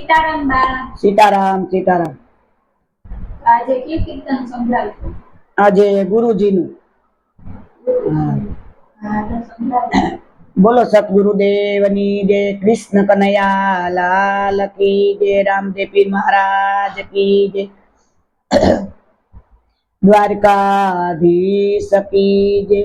સીતારામ બા. સીતારામ સીતારામ। આજે કી કીર્તન સંભળાવ્યું? આજે ગુરુજીનું। હા તો સંભળાવો। બોલો સતગુરુદેવની જય, કૃષ્ણ કનૈયા લાલ કી જય, રામદેવ પીર મહારાજ કી જય, દ્વારકાધીશ કી જય।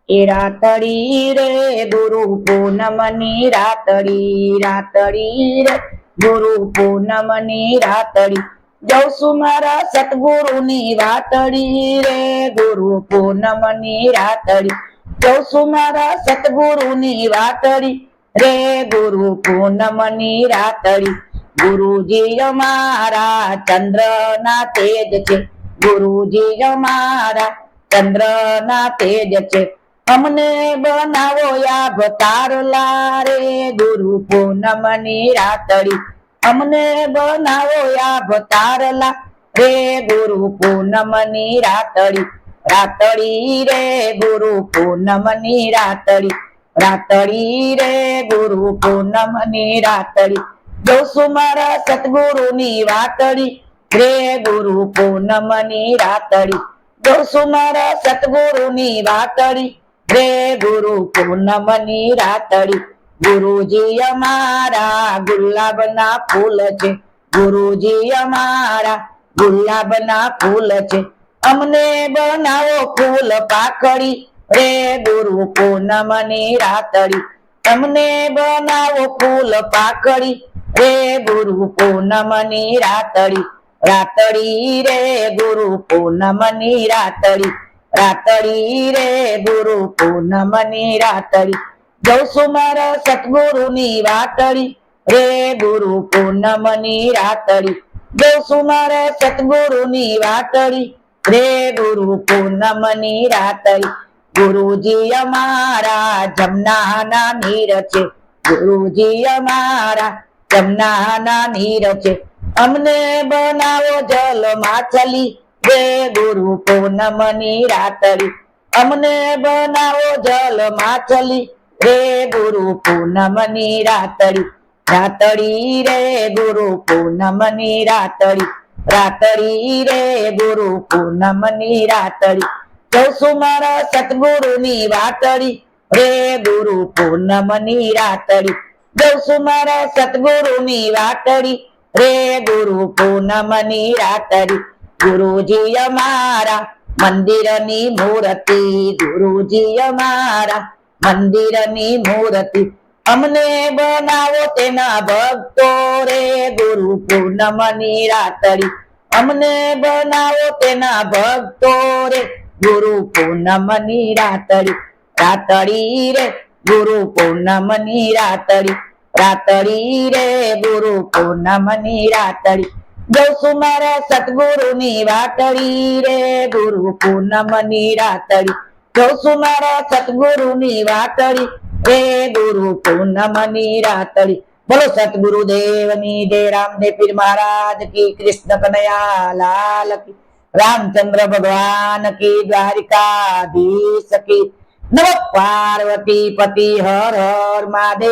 એ રાતડી રે ગુરુ પૂનમની રાતડી, રાતડી રે ગુરુ પૂનમની રાતડી, જઉં છું મારા સતગુરુની વાતડી રે ગુરુ પૂનમની રાતડી, જઉં છું મારા સતગુરુની વાતડી રે ગુરુ પૂનમની રાતડી। ગુરુજી અમારા ચંદ્રના તેજ છે, ગુરુજી અમારા ચંદ્રના તેજ છે, અમને બનાવો યાભતારલા રે ગુરુ પૂનમની રાતડી, અમને બનાવો યાભતારલા રે ગુરુ પૂનમની રાતડી, રાતડી રે ગુરુ પૂનમની રાતડી, રાતડી રે ગુરુ પૂનમની રાતડી, જઉં છું મારા સતગુરુની વાતડી રે ગુરુ પૂનમની રાતડી, જઉં છું મારા સતગુરુની વાતડી રે ગુરુ પૂનમની રાતડી। ગુરુજી અમારા ગુલાબના ફૂલ છે, ગુરુજી અમારા ગુલાબના ફૂલ છે, અમને બનાવો ફૂલ પાકડી રે ગુરુ પૂનમની રાતડી, અમને બનાવો ફૂલ પાકડી રે ગુરુ પૂનમની રાતડી, રાતડી રે ગુરુ પૂનમની રાતડી, રાતડી રે ગુરુ પૂનમની રાતડી, જઉં છું મારા સતગુરુની વાતડી રે ગુરુ પૂનમની રાતડી, જઉં છું મારા સતગુરુની વાતડી રે ગુરુ પૂનમની રાતડી। ગુરુજી અમારા જમનાના નીર છે, ગુરુજી અમારા જમનાના નીર છે, અમને બનાવો જલ માછલી રે ગુરુ પૂનમની રાતડી, અમને બનાવો જલ માછલી રે ગુરુ પૂનમની રાતડી, રાતડી રે ગુરુ પૂનમની રાતડી, રાતડી રે ગુરુ પૂનમની રાતડી, જઉં છું મારા સતગુરુની વાતડી રે ગુરુ પૂનમની રાતડી, જઉં છું મારા સતગુરુની વાતડી રે ગુરુ પૂનમની રાતડી। ગુરુજી અમારા મંદિરની મૂર્તિ, ગુરુજી અમારા મંદિરની મૂર્તિ, અમને બનાવો તેના ભક્તો રે ગુરુ પૂનમની રાતડી, અમને બનાવો તેના ભક્તો રે ગુરુ પૂનમની રાતડી, રાતડી રે ગુરુ પૂનમની રાતડી, રાતડી રે ગુરુ પૂનમની રાતડી, જઉં છું મારા સતગુરુની વાતડી રે ગુરુ પૂનમની રાતડી, જઉં છું મારા સતગુરુની વાતડી રે ગુરુ પૂનમની રાતડી। બોલો સતગુરુદેવની જય, રામદેવ પીર મહારાજ કી, કૃષ્ણ કનૈયા લાલ કી, રામચંદ્ર ભગવાન કી, દ્વારિકાધીશ કી। નમઃ પાર્વતી પતિ હર હર મહાદેવ।